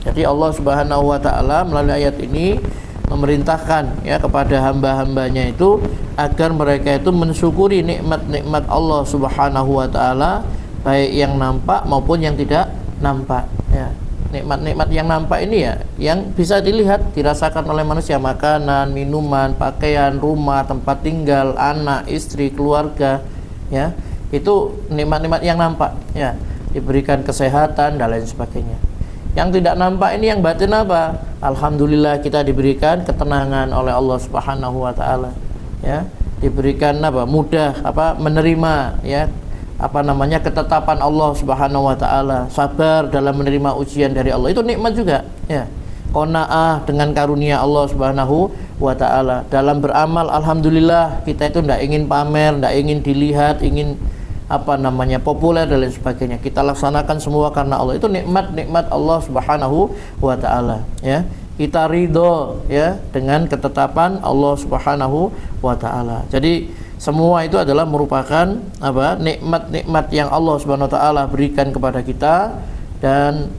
Jadi Allah Subhanahu wa taala melalui ayat ini memerintahkan ya kepada hamba-hambanya itu agar mereka itu mensyukuri nikmat-nikmat Allah Subhanahu wa taala, baik yang nampak maupun yang tidak nampak ya. Nikmat-nikmat yang nampak ini ya yang bisa dilihat, dirasakan oleh manusia, makanan, minuman, pakaian, rumah, tempat tinggal, anak, istri, keluarga ya. Itu nikmat-nikmat yang nampak ya, diberikan kesehatan dan lain sebagainya. Yang tidak nampak ini yang batin apa? Alhamdulillah kita diberikan ketenangan oleh Allah Subhanahu wa taala ya, diberikan apa? Mudah menerima ya ketetapan Allah Subhanahu wa taala, sabar dalam menerima ujian dari Allah, itu nikmat juga ya. Qanaah dengan karunia Allah Subhanahu wa taala. Dalam beramal alhamdulillah kita itu tidak ingin pamer, tidak ingin dilihat, ingin populer dan lain sebagainya. Kita laksanakan semua karena Allah. Itu nikmat-nikmat Allah Subhanahu wa taala ya. Kita ridho ya dengan ketetapan Allah Subhanahu wa taala. Jadi semua itu adalah merupakan nikmat-nikmat yang Allah Subhanahu wa taala berikan kepada kita, dan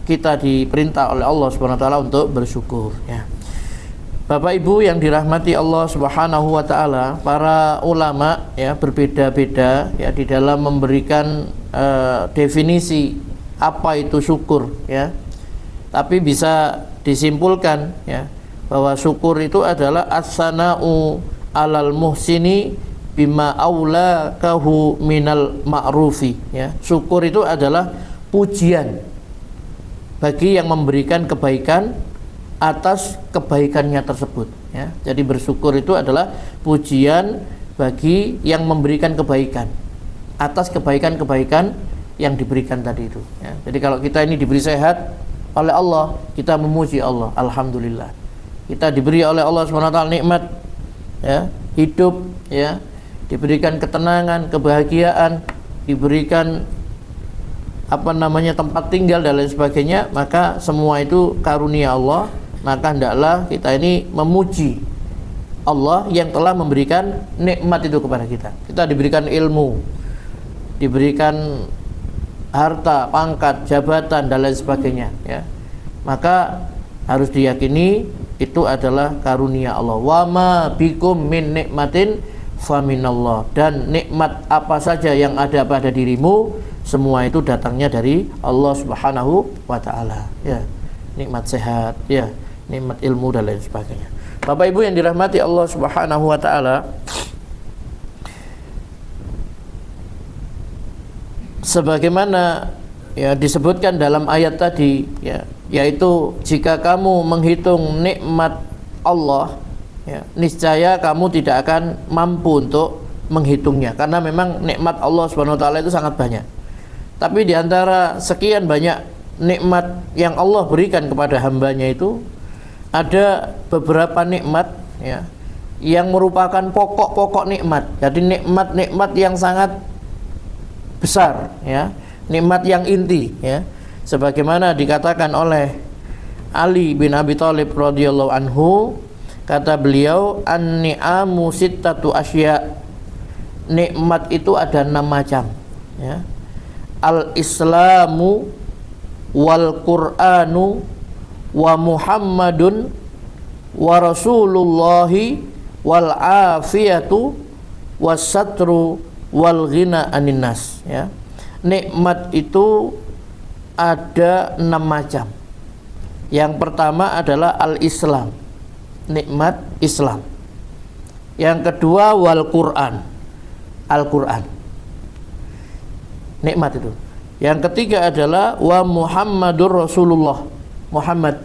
kita diperintah oleh Allah Subhanahu wa taala untuk bersyukur ya. Bapak Ibu yang dirahmati Allah Subhanahu wa taala, para ulama ya berbeda-beda ya di dalam memberikan definisi apa itu syukur ya. Tapi bisa disimpulkan ya bahwa syukur itu adalah as-sana'u alal muhsini bima aulakahu minal ma'rufi ya. Syukur itu adalah pujian bagi yang memberikan kebaikan atas kebaikannya tersebut ya. Jadi bersyukur itu adalah pujian bagi yang memberikan kebaikan atas kebaikan-kebaikan yang diberikan tadi itu ya. Jadi kalau kita ini diberi sehat oleh Allah, kita memuji Allah, alhamdulillah. Kita diberi oleh Allah SWT nikmat ya, hidup ya, diberikan ketenangan, kebahagiaan, diberikan tempat tinggal dan lain sebagainya, maka semua itu karunia Allah. Maka hendaklah kita ini memuji Allah yang telah memberikan nikmat itu kepada kita. Kita diberikan ilmu, diberikan harta, pangkat, jabatan dan lain sebagainya ya. Maka harus diyakini itu adalah karunia Allah. Wa ma bikum min nikmatin faminallah. Dan nikmat apa saja yang ada pada dirimu, semua itu datangnya dari Allah Subhanahu wa taala ya. Nikmat sehat ya, nikmat ilmu dan lain sebagainya. Bapak Ibu yang dirahmati Allah Subhanahu wa taala, sebagaimana ya disebutkan dalam ayat tadi ya, yaitu jika kamu menghitung nikmat Allah ya, niscaya kamu tidak akan mampu untuk menghitungnya, karena memang nikmat Allah Subhanahu wa taala itu sangat banyak. Tapi diantara sekian banyak nikmat yang Allah berikan kepada hambanya itu, ada beberapa nikmat ya yang merupakan pokok-pokok nikmat. Jadi nikmat-nikmat yang sangat besar ya, nikmat yang inti ya. Sebagaimana dikatakan oleh Ali bin Abi Thalib radhiyallahu anhu, kata beliau, an-ni'amu sittatu asya. Nikmat itu ada 6 macam ya. Al-Islamu wal Qur'anu wa Muhammadun wa Rasulullahi wal afiyatu was satru wal ghina anin nas ya. Nikmat itu ada 6 macam. Yang pertama adalah al-Islam, nikmat Islam. Yang kedua wal Qur'an, Al-Qur'an, nikmat itu. Yang ketiga adalah wa Muhammadur Rasulullah, Muhammad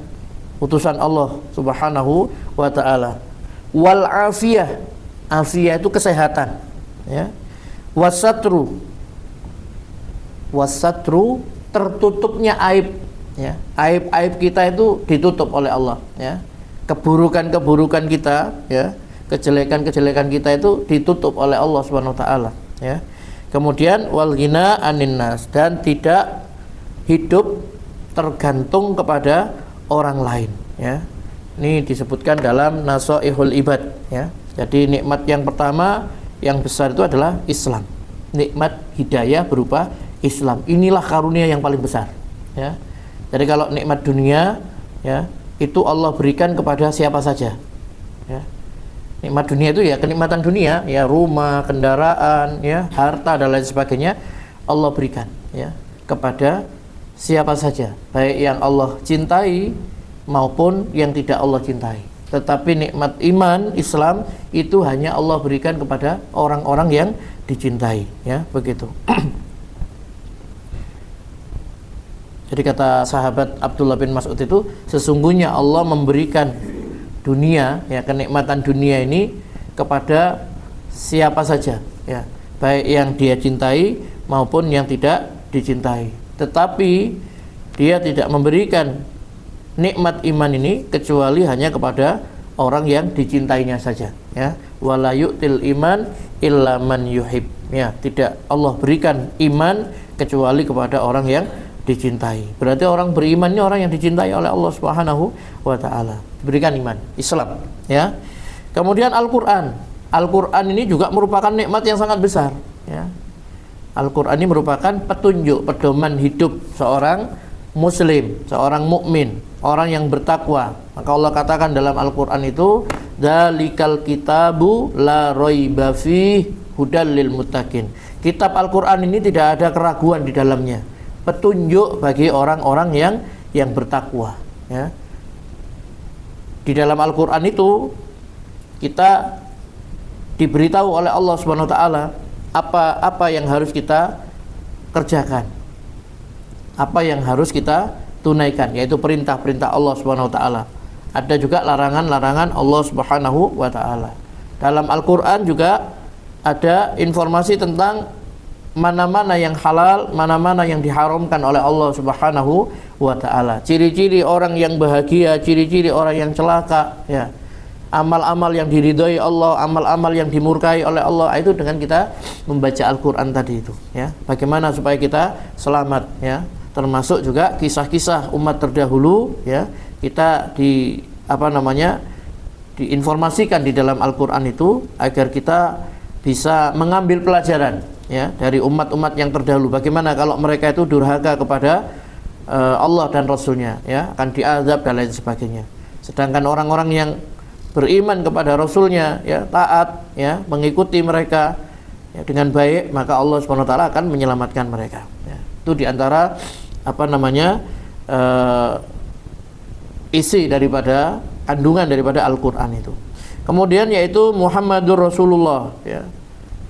utusan Allah Subhanahu wa taala. Wal afiyah, afiyah itu kesehatan ya. Wasatru, wasatru tertutupnya aib ya. Aib-aib kita itu ditutup oleh Allah ya. Keburukan-keburukan kita ya, kejelekan-kejelekan kita itu ditutup oleh Allah Subhanahu wa taala ya. Kemudian wal ghina anin nas, dan tidak hidup tergantung kepada orang lain ya. Ini disebutkan dalam Nasaihul Ibad ya. Jadi nikmat yang pertama yang besar itu adalah Islam. Nikmat hidayah berupa Islam. Inilah karunia yang paling besar ya. Jadi kalau nikmat dunia ya, itu Allah berikan kepada siapa saja. Ya. Nikmat dunia itu ya kenikmatan dunia, ya rumah, kendaraan, ya harta dan lain sebagainya Allah berikan ya kepada siapa saja, baik yang Allah cintai maupun yang tidak Allah cintai. Tetapi nikmat iman Islam itu hanya Allah berikan kepada orang-orang yang dicintai, ya begitu. Jadi kata sahabat Abdullah bin Mas'ud itu, sesungguhnya Allah memberikan dunia, ya kenikmatan dunia ini kepada siapa saja, ya baik yang dia cintai maupun yang tidak dicintai. Tetapi dia tidak memberikan nikmat iman ini kecuali hanya kepada orang yang dicintainya saja, ya. Wala yu'til iman illa man yuhib, ya tidak Allah berikan iman kecuali kepada orang yang dicintai. Berarti orang beriman ini orang yang dicintai oleh Allah Subhanahu wa taala. Diberikan iman Islam, ya. Kemudian Al-Qur'an. Al-Qur'an ini juga merupakan nikmat yang sangat besar, ya. Al-Qur'an ini merupakan petunjuk, pedoman hidup seorang muslim, seorang mukmin, orang yang bertakwa. Maka Allah katakan dalam Al-Qur'an itu, "Dzalikal kitabu la raiba fihi hudal lil muttaqin." Kitab Al-Qur'an ini tidak ada keraguan di dalamnya. Petunjuk bagi orang-orang yang bertakwa, ya. Di dalam Al-Qur'an itu kita diberitahu oleh Allah Subhanahu wa taala apa yang harus kita kerjakan, apa yang harus kita tunaikan, yaitu perintah-perintah Allah Subhanahu wa taala. Ada juga larangan-larangan Allah Subhanahu wa taala. Dalam Al-Qur'an juga ada informasi tentang mana-mana yang halal, mana-mana yang diharamkan oleh Allah Subhanahu wa taala. Ciri-ciri orang yang bahagia, ciri-ciri orang yang celaka, ya. Amal-amal yang diridhoi Allah, amal-amal yang dimurkai oleh Allah, itu dengan kita membaca Al-Qur'an tadi itu, ya. Bagaimana supaya kita selamat, ya. Termasuk juga kisah-kisah umat terdahulu, ya. Kita diinformasikan di dalam Al-Qur'an itu agar kita bisa mengambil pelajaran, ya, dari umat-umat yang terdahulu. Bagaimana kalau mereka itu durhaka kepada Allah dan Rasulnya, ya, akan diazab dan lain sebagainya. Sedangkan orang-orang yang beriman kepada Rasulnya, ya, taat, ya, mengikuti mereka, ya, dengan baik, maka Allah Subhanahu wa taala akan menyelamatkan mereka, ya. Itu diantara isi daripada kandungan daripada Al-Qur'an itu. Kemudian yaitu Muhammadur Rasulullah, ya.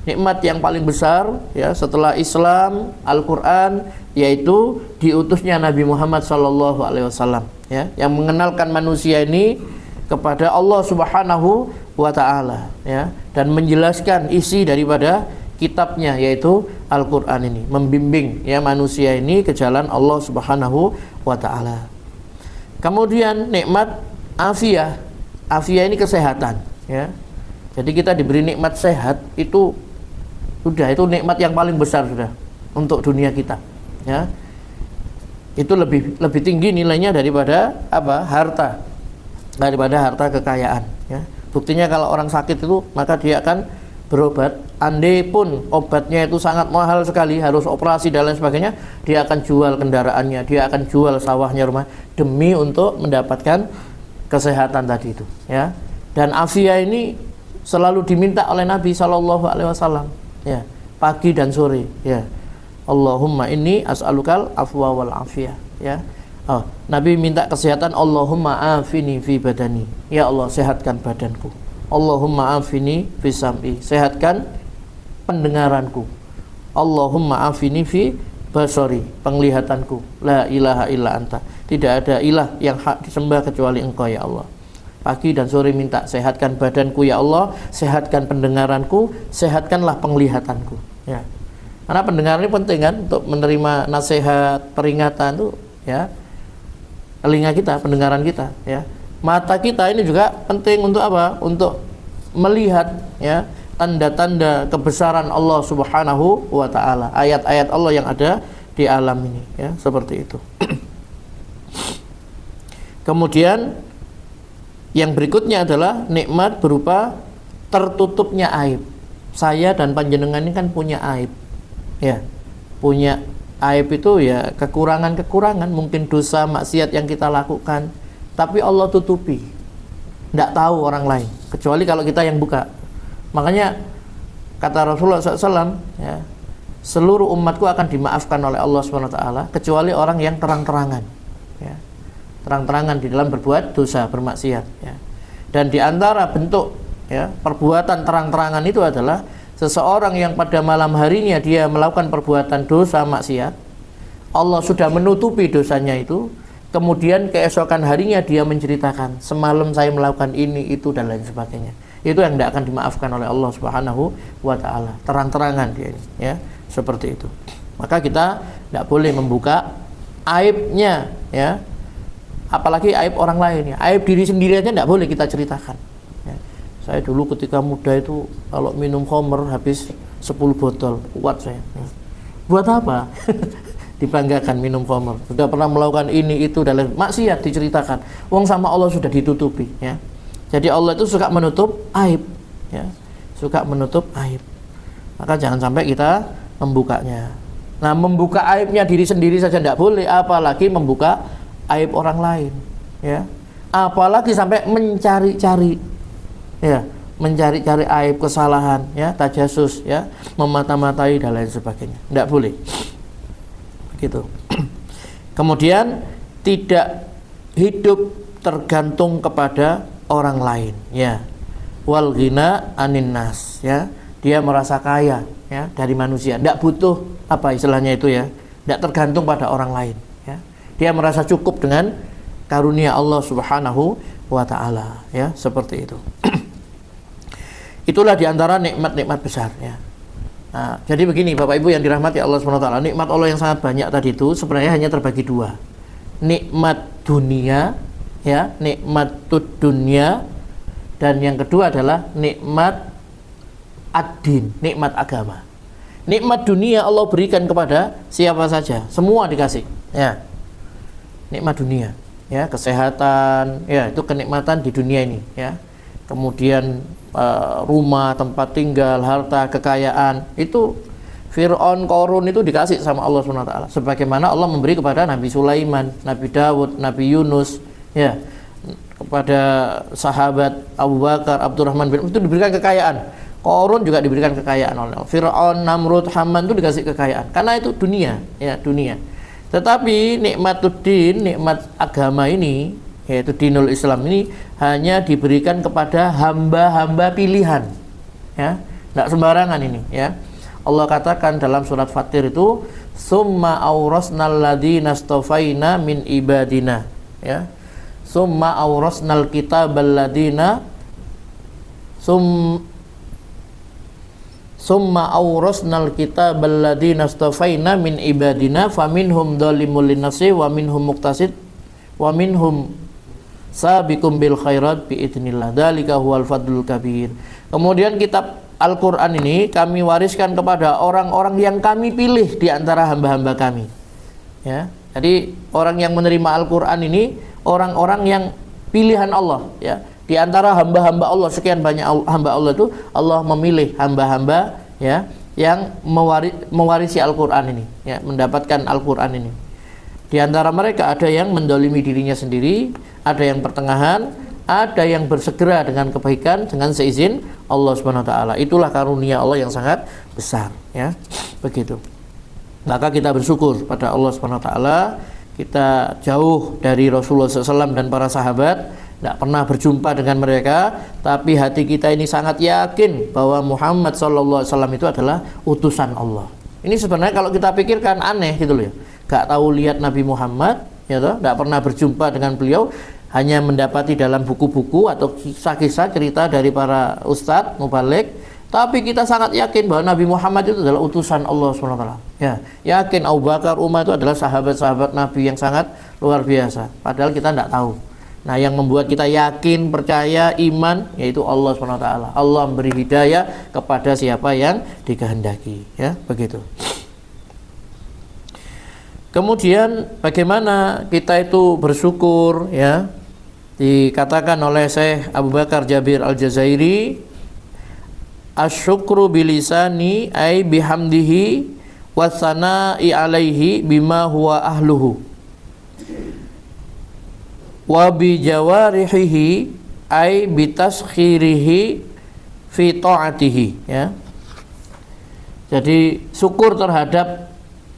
Nikmat yang paling besar, ya, setelah Islam, Al-Qur'an, yaitu diutusnya Nabi Muhammad sallallahu alaihi wasallam, ya, yang mengenalkan manusia ini kepada Allah Subhanahu wa taala, ya, dan menjelaskan isi daripada kitabnya yaitu Al-Qur'an ini, membimbing, ya, manusia ini ke jalan Allah Subhanahu wa taala. Kemudian nikmat afiyah. Afiyah ini kesehatan, ya. Jadi kita diberi nikmat sehat itu itu nikmat yang paling besar sudah untuk dunia kita, ya. Itu lebih tinggi nilainya daripada harta. Daripada harta kekayaan, ya. Buktinya kalau orang sakit itu maka dia akan berobat, andai pun obatnya itu sangat mahal sekali, harus operasi dan lain sebagainya, dia akan jual kendaraannya, dia akan jual sawahnya, rumah, demi untuk mendapatkan kesehatan tadi itu, ya. Dan afiyah ini selalu diminta oleh Nabi sallallahu alaihi wasallam, ya, pagi dan sore, ya. Allahumma inni as'alukal afwa wal afiyah, ya. Nabi minta kesehatan, Allahumma afini fi badani, ya Allah sehatkan badanku. Allahumma afini fi sam'i, sehatkan pendengaranku. Allahumma afini fi basari, penglihatanku. La ilaha illa anta, tidak ada ilah yang hak disembah kecuali Engkau, ya Allah. Pagi dan sore minta, sehatkan badanku ya Allah, sehatkan pendengaranku, sehatkanlah penglihatanku, ya. Karena pendengaran ini penting kan untuk menerima nasihat, peringatan itu, ya. Telinga kita, pendengaran kita, ya. Mata kita ini juga penting untuk apa? Untuk melihat, ya, tanda-tanda kebesaran Allah Subhanahu wa taala, ayat-ayat Allah yang ada di alam ini, ya, seperti itu. Kemudian yang berikutnya adalah nikmat berupa tertutupnya aib. Saya dan panjenengan ini kan punya aib, ya, punya Aib itu ya kekurangan-kekurangan, mungkin dosa maksiat yang kita lakukan, tapi Allah tutupi, tidak tahu orang lain, kecuali kalau kita yang buka. Makanya kata Rasulullah SAW, ya, seluruh umatku akan dimaafkan oleh Allah SWT, kecuali orang yang terang-terangan, ya, terang-terangan di dalam berbuat dosa, bermaksiat, ya. Dan di antara bentuk, ya, perbuatan terang-terangan itu adalah seseorang yang pada malam harinya dia melakukan perbuatan dosa maksiat, Allah sudah menutupi dosanya itu, kemudian keesokan harinya dia menceritakan, semalam saya melakukan ini, itu, dan lain sebagainya. Itu yang tidak akan dimaafkan oleh Allah Subhanahu wa Ta'ala. Terang-terangan dia ini, ya, seperti itu. Maka kita tidak boleh membuka aibnya, ya, apalagi aib orang lain, ya. Aib diri sendiri aja tidak boleh kita ceritakan, ya. Saya dulu ketika muda itu kalau minum khamr habis 10 botol, kuat saya, ya. Buat apa? Dibanggakan minum khamr, sudah pernah melakukan ini, itu, dan lain maksiat diceritakan. Wong sama Allah sudah ditutupi, ya. Jadi Allah itu suka menutup aib, ya, suka menutup aib. Maka jangan sampai kita membukanya. Nah, membuka aibnya diri sendiri saja tidak boleh, apalagi membuka aib orang lain, ya. Apalagi sampai mencari-cari, ya, mencari-cari aib, kesalahan, ya, tajasus, ya, memata-matai dan lain sebagainya. Tidak boleh. Begitu. Kemudian tidak hidup tergantung kepada orang lain, ya. Wal ghina anin nas, ya. Dia merasa kaya, ya, dari manusia, tidak butuh apa istilahnya itu, ya, tidak tergantung pada orang lain, ya. Dia merasa cukup dengan karunia Allah Subhanahu wa Ta'ala, ya, seperti itu. Itulah diantara nikmat-nikmat besar, ya. Nah, jadi begini Bapak Ibu yang dirahmati Allah Subhanahu wa Ta'ala, nikmat Allah yang sangat banyak tadi itu sebenarnya hanya terbagi dua. Nikmat dunia, ya, nikmatud dunia, dan yang kedua adalah nikmat ad-din, nikmat agama. Nikmat dunia Allah berikan kepada siapa saja, semua dikasih, ya. Nikmat dunia, ya, kesehatan, ya, itu kenikmatan di dunia ini, ya. Kemudian rumah, tempat tinggal, harta, kekayaan, itu Fir'aun, Qarun itu dikasih sama Allah SWT, sebagaimana Allah memberi kepada Nabi Sulaiman, Nabi Dawud, Nabi Yunus, ya, kepada sahabat Abu Bakar, Abdurrahman bin, itu diberikan kekayaan. Qarun juga diberikan kekayaan oleh Allah. Fir'aun, Namrud, Haman itu dikasih kekayaan, karena itu dunia, ya, dunia. Tetapi nikmatuddin, nikmat agama ini, yaitu dinul Islam ini, hanya diberikan kepada hamba-hamba pilihan, ya, tidak sembarangan ini, ya. Allah katakan dalam surat Fatir itu, summa aurasnal ladzina astafaina min ibadina, ya. Summa aurasnal kitabal ladzina summa aurasnal kitabal ladzina astafaina min ibadina faminhum dzalimun linnafsi wa minhum muqtasid wa minhum sabiqum bil khairat bi idznillah dzalika huwal fadlul kabir. Kemudian kitab Al-Qur'an ini kami wariskan kepada orang-orang yang kami pilih di antara hamba-hamba kami, ya. Jadi orang yang menerima Al-Qur'an ini orang-orang yang pilihan Allah, ya. Di antara hamba-hamba Allah, sekian banyak hamba Allah itu, Allah memilih hamba-hamba, ya, yang mewarisi Al-Qur'an ini, ya, mendapatkan Al-Qur'an ini. Di antara mereka ada yang mendolimi dirinya sendiri, ada yang pertengahan, ada yang bersegera dengan kebaikan dengan seizin Allah Subhanahu wa Ta'ala. Itulah karunia Allah yang sangat besar, ya. Begitu. Maka kita bersyukur pada Allah Subhanahu wa Ta'ala. Kita jauh dari Rasulullah SAW dan para sahabat, tidak pernah berjumpa dengan mereka, tapi hati kita ini sangat yakin bahwa Muhammad SAW itu adalah utusan Allah. Ini sebenarnya kalau kita pikirkan aneh gitu loh, ya. Gak tahu lihat Nabi Muhammad, ya toh, tidak pernah berjumpa dengan beliau, hanya mendapati dalam buku-buku atau kisah-kisah cerita dari para ustadz mubalik, tapi kita sangat yakin bahwa Nabi Muhammad itu adalah utusan Allah SWT, ya. Yakin Abu Bakar, Umar itu adalah sahabat-sahabat Nabi yang sangat luar biasa, padahal kita tidak tahu. Nah, yang membuat kita yakin, percaya, iman, yaitu Allah SWT. Allah memberi hidayah kepada siapa yang dikehendaki, ya, begitu. Kemudian bagaimana kita itu bersyukur, ya. Dikatakan oleh Syekh Abu Bakar Jabir Al-Jazairi, asyukru bilisani ay bihamdihi wasana'i alaihi bima huwa ahluhu wa bi jawarihi ay bitaskhirihi fi ta'atihi, ya. Jadi syukur terhadap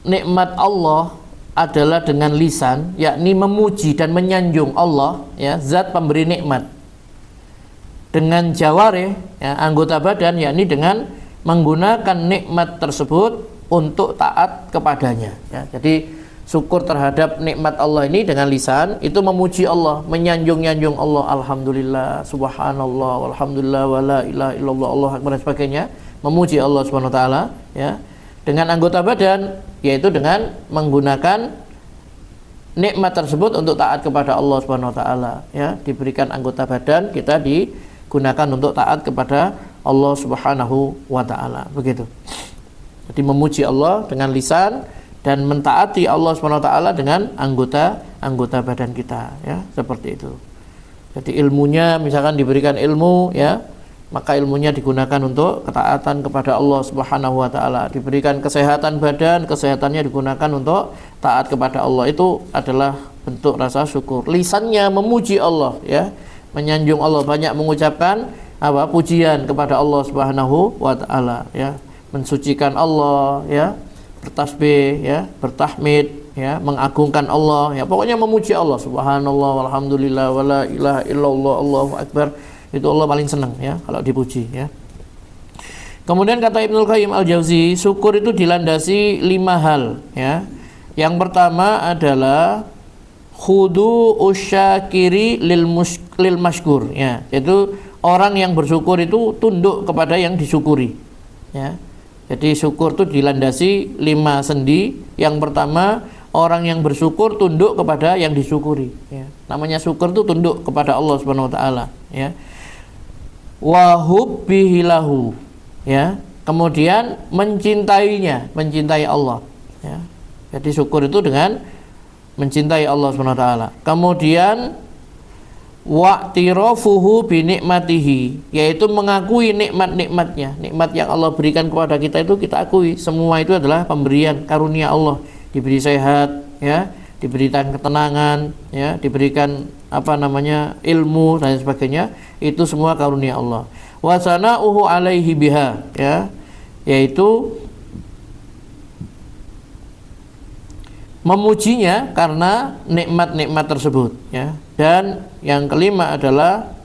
nikmat Allah adalah dengan lisan, yakni memuji dan menyanjung Allah, ya, zat pemberi nikmat. Dengan jawarih, ya, anggota badan, yakni dengan menggunakan nikmat tersebut untuk taat kepadanya, ya. Jadi syukur terhadap nikmat Allah ini dengan lisan itu memuji Allah, menyanjung-nyanjung Allah, alhamdulillah, subhanallah, walhamdulillah, wala ilaha illallah, Allah akbar dan sebagainya, memuji Allah Subhanahu wa taala, ya. Dengan anggota badan, yaitu dengan menggunakan nikmat tersebut untuk taat kepada Allah Subhanahu wa taala, ya. Diberikan anggota badan, kita digunakan untuk taat kepada Allah Subhanahu wa taala, begitu. Jadi memuji Allah dengan lisan dan mentaati Allah SWT dengan anggota badan kita, ya, seperti itu. Jadi ilmunya, misalkan diberikan ilmu, ya, maka ilmunya digunakan untuk ketaatan kepada Allah Subhanahu wa taala. Diberikan kesehatan badan, kesehatannya digunakan untuk taat kepada Allah. Itu adalah bentuk rasa syukur. Lisannya memuji Allah, ya, menyanjung Allah, banyak mengucapkan pujian kepada Allah Subhanahu wa taala, ya, mensucikan Allah, ya, bertasbih, ya, bertahmid, ya, mengagungkan Allah, ya, pokoknya memuji Allah, subhanallah, walhamdulillah, wala ilaha illallah, Allahu akbar. Itu Allah paling senang, ya, kalau dipuji, ya. Kemudian kata Ibnul Qayyim Al-Jauzi, syukur itu dilandasi 5 hal, ya. Yang pertama adalah khudu usyakiri lil mashkur, ya, yaitu orang yang bersyukur itu tunduk kepada yang disyukuri, ya. Jadi syukur itu dilandasi 5 sendi. Yang pertama, orang yang bersyukur tunduk kepada yang disyukuri, ya. Namanya syukur itu tunduk kepada Allah Subhanahu wa taala, ya. Wa hubbihi lahu, ya. Kemudian mencintainya, mencintai Allah, ya. Jadi syukur itu dengan mencintai Allah Subhanahu wa taala. Kemudian wa'tirafuhu bi nikmatihi, yaitu mengakui nikmat-nikmatnya, nikmat yang Allah berikan kepada kita itu kita akui, semua itu adalah pemberian karunia Allah. Diberi sehat, ya, diberikan ketenangan, ya, diberikan ilmu dan sebagainya, itu semua karunia Allah. Wa sana'uhu alaihi biha, ya, yaitu memujinya karena nikmat-nikmat tersebut, ya. Dan yang kelima adalah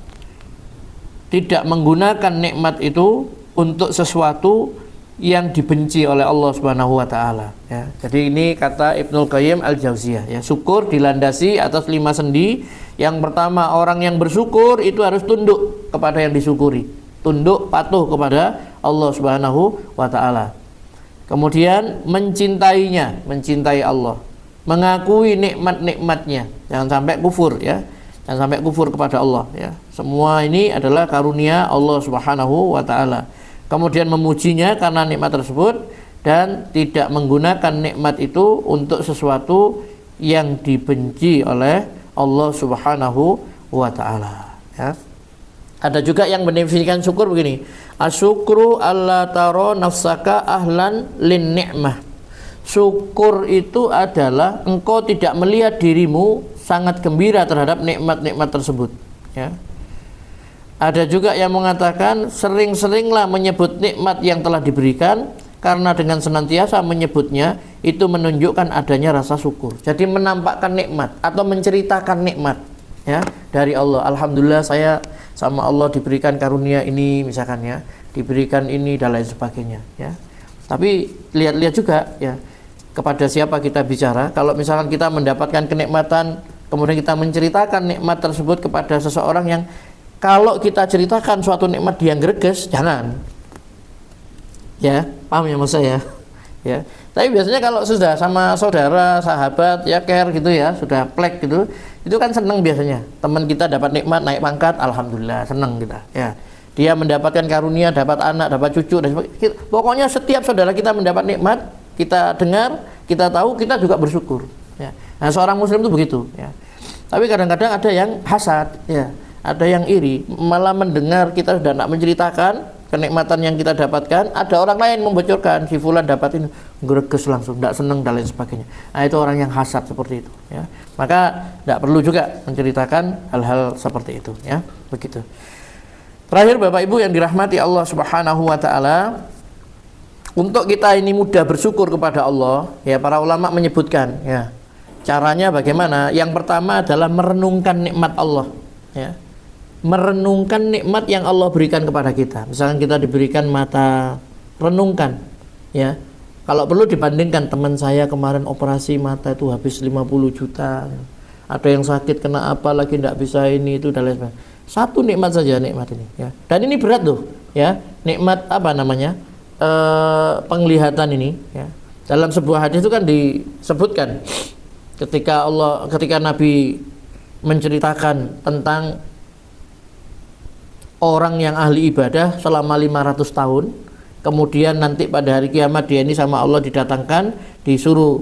tidak menggunakan nikmat itu untuk sesuatu yang dibenci oleh Allah Subhanahu wa taala, ya. Jadi ini kata Ibnul Qayyim Al-Jauziyah, ya, syukur dilandasi atas 5 sendi. Yang pertama, orang yang bersyukur itu harus tunduk kepada yang disyukuri, tunduk patuh kepada Allah Subhanahu wa taala. Kemudian mencintainya, mencintai Allah, mengakui nikmat-nikmatnya, jangan sampai kufur, ya, jangan sampai kufur kepada Allah, ya. Semua ini adalah karunia Allah Subhanahu wa taala. Kemudian memujinya karena nikmat tersebut dan tidak menggunakan nikmat itu untuk sesuatu yang dibenci oleh Allah Subhanahu wa taala, ya. Ada juga yang mendefinisikan syukur begini: asyukru alla taro nafsaka ahlan lin ni'mah. Syukur itu adalah engkau tidak melihat dirimu sangat gembira terhadap nikmat-nikmat tersebut, ya. Ada juga yang mengatakan sering-seringlah menyebut nikmat yang telah diberikan, karena dengan senantiasa menyebutnya itu menunjukkan adanya rasa syukur. Jadi menampakkan nikmat atau menceritakan nikmat, ya, dari Allah. Alhamdulillah saya sama Allah diberikan karunia ini, misalkan, ya, diberikan ini dan lain sebagainya, ya. Tapi lihat-lihat juga, ya, kepada siapa kita bicara. Kalau misalkan kita mendapatkan kenikmatan, kemudian kita menceritakan nikmat tersebut kepada seseorang yang kalau kita ceritakan suatu nikmat dia greges, jangan, ya, paham ya maksud saya, ya. Tapi biasanya kalau sudah sama saudara, sahabat, ya, care gitu, ya, sudah plek gitu, itu kan senang biasanya. Teman kita dapat nikmat, naik pangkat, alhamdulillah, senang kita, ya. Dia mendapatkan karunia, dapat anak, dapat cucu, dan sebagainya. Pokoknya setiap saudara kita mendapat nikmat, kita dengar, kita tahu, kita juga bersyukur, ya. Nah, seorang muslim itu begitu, ya. Tapi kadang-kadang ada yang hasad, ya, ada yang iri, malah mendengar kita sudah tidak menceritakan kenikmatan yang kita dapatkan, ada orang lain membocorkan, si fulan dapat ini, greges langsung, tidak senang dan lain sebagainya. Nah, itu orang yang hasad seperti itu, ya. Maka tidak perlu juga menceritakan hal-hal seperti itu, ya. Begitu. Terakhir, Bapak Ibu yang dirahmati Allah Subhanahu wa taala, untuk kita ini mudah bersyukur kepada Allah, ya, para ulama menyebutkan, ya, caranya bagaimana? Yang pertama adalah merenungkan nikmat Allah, ya. Merenungkan nikmat yang Allah berikan kepada kita. Misalkan kita diberikan mata, renungkan, ya. Kalau perlu dibandingkan, teman saya kemarin operasi mata itu habis 50 juta. Ada yang sakit kena apa lagi tidak bisa ini itu dan lain sebagainya. Satu nikmat saja, nikmat ini, ya. Dan ini berat tuh, ya. Nikmat apa namanya? Penglihatan ini, ya. Dalam sebuah hadis itu kan disebutkan ketika Nabi menceritakan tentang orang yang ahli ibadah selama 500 tahun. Kemudian nanti pada hari kiamat dia ini sama Allah didatangkan, disuruh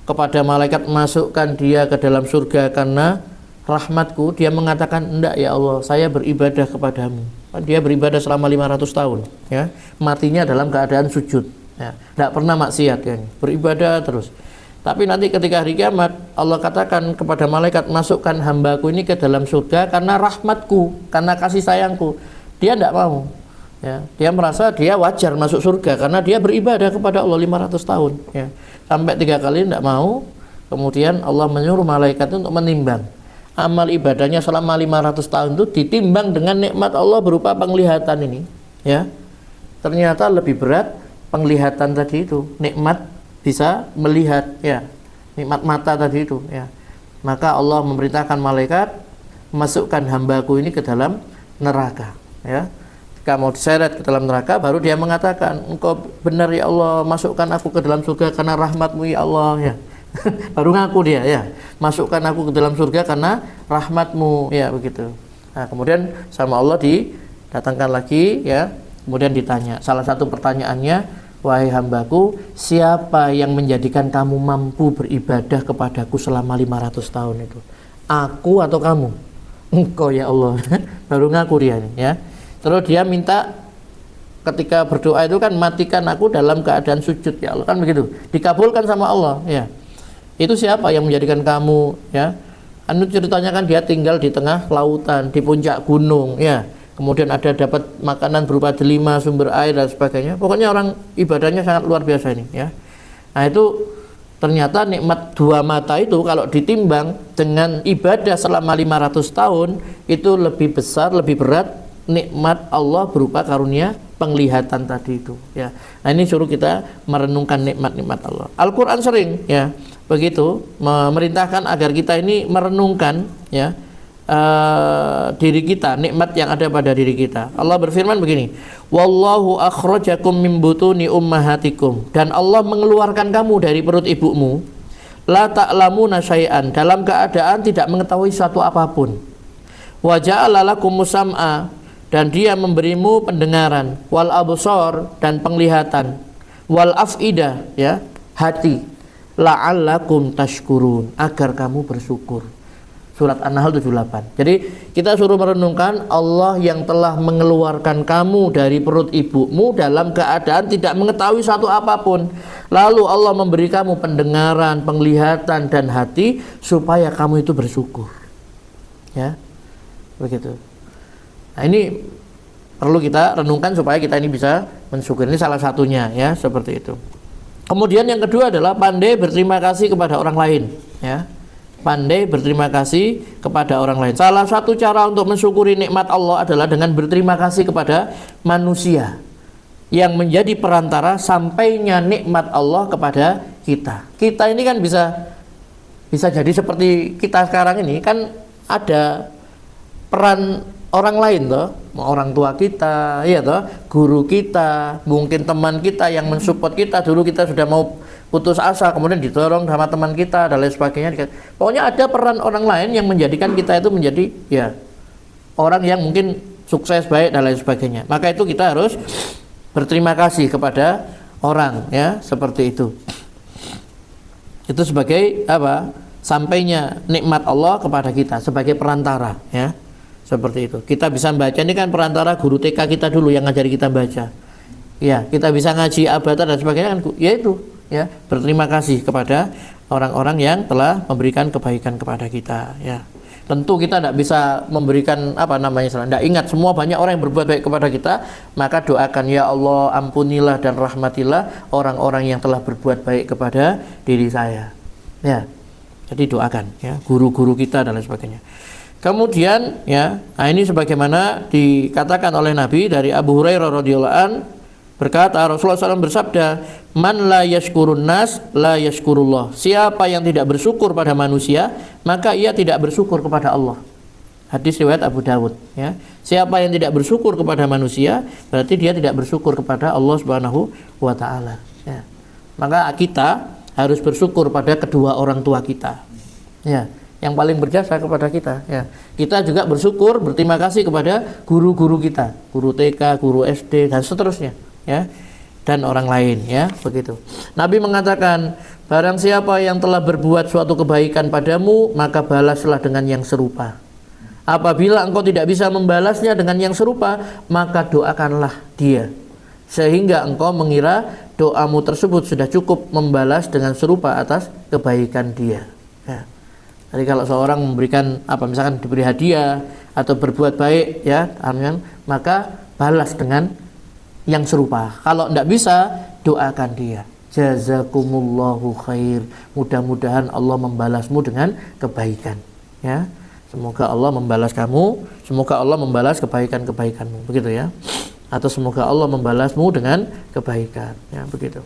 kepada malaikat masukkan dia ke dalam surga karena rahmatku. Dia mengatakan, enggak ya Allah, saya beribadah kepadamu. Dia beribadah selama 500 tahun, ya. Matinya dalam keadaan sujud, ya. Tidak pernah maksiat, ya. Beribadah terus. Tapi nanti ketika hari kiamat, Allah katakan kepada malaikat, masukkan hambaku ini ke dalam surga karena rahmatku, karena kasih sayangku. Dia tidak mau, ya. Dia merasa dia wajar masuk surga karena dia beribadah kepada Allah 500 tahun, ya. Sampai 3 kali tidak mau. Kemudian Allah menyuruh malaikat untuk menimbang amal ibadahnya selama 500 tahun itu, ditimbang dengan nikmat Allah berupa penglihatan ini, ya. Ternyata lebih berat penglihatan tadi itu, nikmat bisa melihat, ya, nikmat mata tadi itu, ya. Maka Allah memerintahkan malaikat, masukkan hambaku ini ke dalam neraka, ya. Jika mau diseret ke dalam neraka, baru dia mengatakan, engkau benar ya Allah, masukkan aku ke dalam surga karena rahmatmu ya Allah, ya. Baru ngaku dia, ya, masukkan aku ke dalam surga karena rahmatmu, ya, begitu. Nah, kemudian sama Allah didatangkan lagi, ya. Kemudian ditanya, salah satu pertanyaannya, wahai hambaku, siapa yang menjadikan kamu mampu beribadah kepadaku selama 500 tahun itu? Aku atau kamu? Engkau ya Allah. Baru ngaku dia, ya. Terus dia minta, ketika berdoa itu kan, matikan aku dalam keadaan sujud ya Allah, kan begitu. Dikabulkan sama Allah, ya. Itu siapa yang menjadikan kamu, ya? Anu ceritanya kan dia tinggal di tengah lautan, di puncak gunung, ya. Kemudian ada dapat makanan berupa delima, sumber air dan sebagainya. Pokoknya orang ibadahnya sangat luar biasa ini, ya. Nah, itu ternyata nikmat 2 mata itu kalau ditimbang dengan ibadah selama 500 tahun itu lebih besar, lebih berat nikmat Allah berupa karunia penglihatan tadi itu, ya. Nah, ini suruh kita merenungkan nikmat-nikmat Allah. Al-Qur'an sering, ya, begitu memerintahkan agar kita ini merenungkan, ya, diri kita, nikmat yang ada pada diri kita. Allah berfirman begini, wallahu akhrajakum min butuni ummahatikum, dan Allah mengeluarkan kamu dari perut ibumu, la ta'lamuna syai'an, dalam keadaan tidak mengetahui suatu apapun, wa ja'ala lakumus sam'a, dan dia memberimu pendengaran, wal absar, dan penglihatan, wal af'idah, ya, hati, la'allakum tashkurun, agar kamu bersyukur. Surat An-Nahl 78. Jadi kita suruh merenungkan Allah yang telah mengeluarkan kamu dari perut ibumu dalam keadaan tidak mengetahui satu apapun. Lalu Allah memberi kamu pendengaran, penglihatan, dan hati supaya kamu itu bersyukur, ya, begitu. Nah, ini perlu kita renungkan supaya kita ini bisa mensyukur. Ini salah satunya, ya, seperti itu. Kemudian yang kedua adalah pandai berterima kasih kepada orang lain, ya. Pandai berterima kasih kepada orang lain. Salah satu cara untuk mensyukuri nikmat Allah adalah dengan berterima kasih kepada manusia yang menjadi perantara sampainya nikmat Allah kepada kita. Kita ini kan bisa jadi seperti kita sekarang ini, kan ada peran orang lain toh, orang tua kita, ya toh, guru kita, mungkin teman kita yang mensupport kita. Dulu kita sudah mau putus asa, kemudian didorong sama teman kita dan lain sebagainya. Pokoknya ada peran orang lain yang menjadikan kita itu menjadi, ya, orang yang mungkin sukses, baik dan lain sebagainya. Maka itu kita harus berterima kasih kepada orang, ya, seperti itu. Itu sebagai apa? Sampainya nikmat Allah kepada kita sebagai perantara, ya. Seperti itu. Kita bisa baca, ini kan perantara guru TK kita dulu yang ngajari kita baca. Ya, kita bisa ngaji abata dan sebagainya kan, ya itu. ya berterima kasih kepada orang-orang yang telah memberikan kebaikan kepada kita, ya. Tentu kita tidak bisa memberikan tidak ingat semua, banyak orang yang berbuat baik kepada kita, maka doakan, ya Allah ampunilah dan rahmatilah orang-orang yang telah berbuat baik kepada diri saya, ya. Jadi doakan, ya, guru-guru kita dan lain sebagainya. Kemudian, ya, ini sebagaimana dikatakan oleh Nabi dari Abu Hurairah radhiyallahu an, berkata Rasulullah SAW bersabda, man la yashkurun nas la yashkurullah. Siapa yang tidak bersyukur pada manusia, maka ia tidak bersyukur kepada Allah. Hadis riwayat Abu Dawud, ya. Siapa yang tidak bersyukur kepada manusia, berarti dia tidak bersyukur kepada Allah Subhanahu wa taala, ya. Maka kita harus bersyukur pada kedua orang tua kita, ya, yang paling berjasa kepada kita, ya. Kita juga bersyukur, berterima kasih kepada guru-guru kita, guru TK, guru SD dan seterusnya, ya, dan orang lain, ya, begitu. Nabi mengatakan, barang siapa yang telah berbuat suatu kebaikan padamu, maka balaslah dengan yang serupa. Apabila engkau tidak bisa membalasnya dengan yang serupa, maka doakanlah dia, sehingga engkau mengira doamu tersebut sudah cukup membalas dengan serupa atas kebaikan dia, ya. Jadi kalau seorang memberikan misalkan diberi hadiah atau berbuat baik, ya, maka balas dengan yang serupa. Kalau tidak bisa, doakan dia. Jazakumullahu khair. Mudah-mudahan Allah membalasmu dengan kebaikan, ya. Semoga Allah membalas kamu, semoga Allah membalas kebaikan-kebaikanmu, begitu, ya. Atau semoga Allah membalasmu dengan kebaikan, ya, begitu.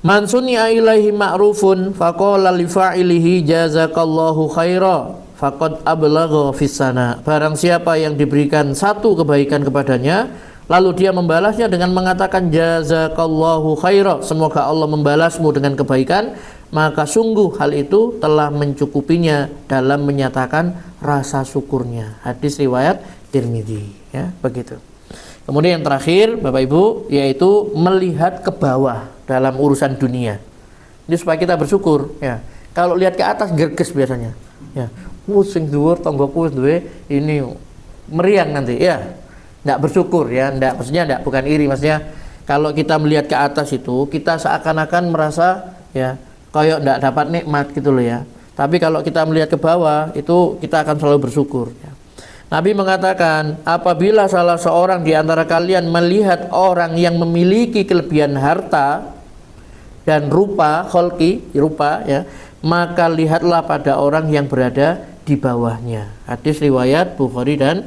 Man suni'a ilaihi ma'rufun faqala li fa'ilihi jazakallahu khaira faqad ablagha fis sana. Barang siapa yang diberikan satu kebaikan kepadanya, lalu dia membalasnya dengan mengatakan jazakallahu khaira, semoga Allah membalasmu dengan kebaikan, maka sungguh hal itu telah mencukupinya dalam menyatakan rasa syukurnya. Hadis riwayat Tirmidzi, ya, begitu. Kemudian yang terakhir, Bapak Ibu, yaitu melihat ke bawah dalam urusan dunia. Ini supaya kita bersyukur, ya. Kalau lihat ke atas gerges biasanya, ya. Sing dhuwur tanggoku duwe ini meriang nanti, ya. Enggak bersyukur, ya. Maksudnya bukan iri, maksudnya kalau kita melihat ke atas itu kita seakan-akan merasa, ya, kayak enggak dapat nikmat gitu loh, ya. Tapi kalau kita melihat ke bawah itu kita akan selalu bersyukur, ya. Nabi mengatakan, apabila salah seorang di antara kalian melihat orang yang memiliki kelebihan harta dan rupa, ya, maka lihatlah pada orang yang berada di bawahnya. Hadis riwayat Bukhari dan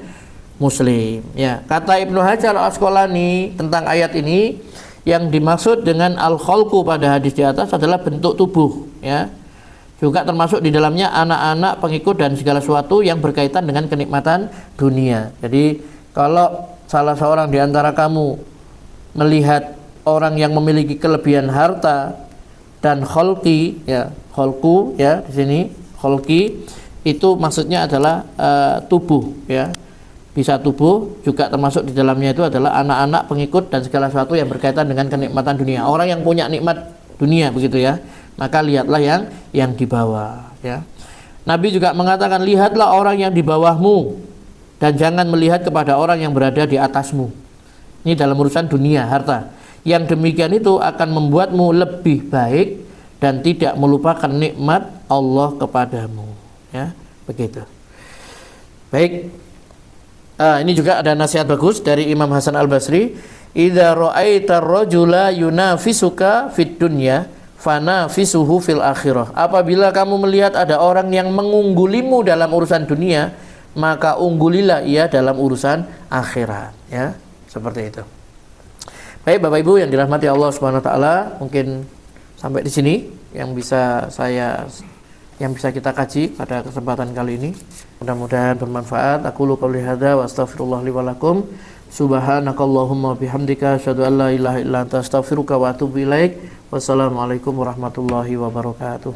Muslim, ya. Kata Ibnu Hajar Al-Asqalani tentang ayat ini, yang dimaksud dengan al-khalqu pada hadis di atas adalah bentuk tubuh, ya. Juga termasuk di dalamnya anak-anak, pengikut dan segala sesuatu yang berkaitan dengan kenikmatan dunia. Jadi kalau salah seorang di antara kamu melihat orang yang memiliki kelebihan harta dan khalqi, ya, khalqu, ya, di sini khalqi itu maksudnya adalah tubuh, ya. Bisa tubuh, juga termasuk di dalamnya itu adalah anak-anak, pengikut dan segala sesuatu yang berkaitan dengan kenikmatan dunia. Orang yang punya nikmat dunia, begitu, ya. Maka lihatlah yang di bawah, ya. Nabi juga mengatakan, lihatlah orang yang di bawahmu dan jangan melihat kepada orang yang berada di atasmu. Ini dalam urusan dunia, harta. Yang demikian itu akan membuatmu lebih baik dan tidak melupakan nikmat Allah kepadamu, ya, begitu. Baik. Ini juga ada nasihat bagus dari Imam Hasan Al-Basri. Idza ra'aita ar-rajula yunafisuka fid dunya fanafisuhu fil akhirah. Apabila kamu melihat ada orang yang mengunggulimu dalam urusan dunia, maka unggulilah ia dalam urusan akhirat, ya. Seperti itu. Baik Bapak Ibu yang dirahmati Allah Subhanahu wa taala, mungkin sampai di sini yang bisa kita kaji pada kesempatan kali ini. Mudah-mudahan bermanfaat. Aqulu qouli hadza wa astaghfirullah li wa lakum. Subhanakallahumma bihamdika asyhadu an la ilaha illa anta astaghfiruka wa atubu ilaik. Wassalamualaikum warahmatullahi wabarakatuh.